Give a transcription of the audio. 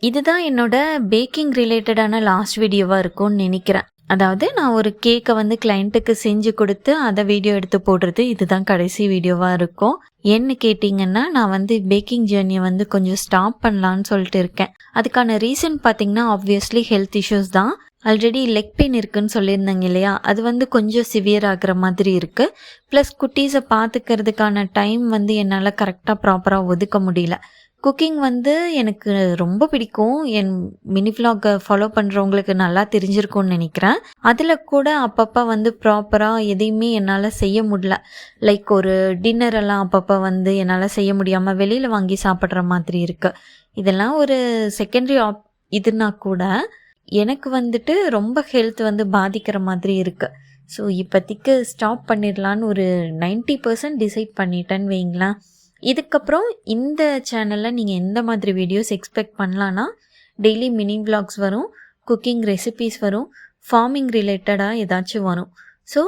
இதுதான் என்னோட பேக்கிங் ரிலேட்டடான லாஸ்ட் வீடியோவாக இருக்கும்னு நினைக்கிறேன். அதாவது நான் ஒரு கேக்கை வந்து கிளைண்ட்டுக்கு செஞ்சு கொடுத்து அதை வீடியோ எடுத்து போடுறது இதுதான் கடைசி வீடியோவாக இருக்கும். என்ன கேட்டிங்கன்னா, நான் வந்து பேக்கிங் ஜேர்னியை வந்து கொஞ்சம் ஸ்டாப் பண்ணலான்னு சொல்லிட்டு இருக்கேன். அதுக்கான ரீசன் பார்த்திங்கன்னா ஆப்வியஸ்லி ஹெல்த் இஷ்யூஸ் தான். ஆல்ரெடி லெக் பெயின் இருக்குதுன்னு சொல்லியிருந்தாங்க இல்லையா, அது வந்து கொஞ்சம் சிவியர் ஆகிற மாதிரி இருக்குது. ப்ளஸ் குட்டீஸை பார்த்துக்கிறதுக்கான டைம் வந்து என்னால் கரெக்டாக ப்ராப்பராக ஒதுக்க முடியல. குக்கிங் வந்து எனக்கு ரொம்ப பிடிக்கும். என் மினி விலாகை ஃபாலோ பண்ணுறவங்களுக்கு நல்லா தெரிஞ்சிருக்கும்னு நினைக்கிறேன். அதில் கூட அப்பப்போ வந்து ப்ராப்பராக எதையுமே என்னால் செய்ய முடியல. லைக் ஒரு டின்னரெல்லாம் அப்பப்போ வந்து என்னால் செய்ய முடியாமல் வெளியில் வாங்கி சாப்பிட்ற மாதிரி இருக்குது. இதெல்லாம் ஒரு செகண்டரி இதுனா கூட எனக்கு வந்துட்டு ரொம்ப ஹெல்த் வந்து பாதிக்கிற மாதிரி இருக்குது. ஸோ இப்போதைக்கு ஸ்டாப் பண்ணிடலான்னு ஒரு 90% டிசைட் பண்ணிட்டேன்னு வைங்களேன். இதுக்கப்புறம் இந்த சேனலில் நீங்கள் எந்த மாதிரி வீடியோஸ் எக்ஸ்பெக்ட் பண்ணலான்னா, டெய்லி மினி விலாக்ஸ் வரும், குக்கிங் ரெசிபீஸ் வரும், ஃபார்மிங் ரிலேட்டடாக ஏதாச்சும் வரும். ஸோ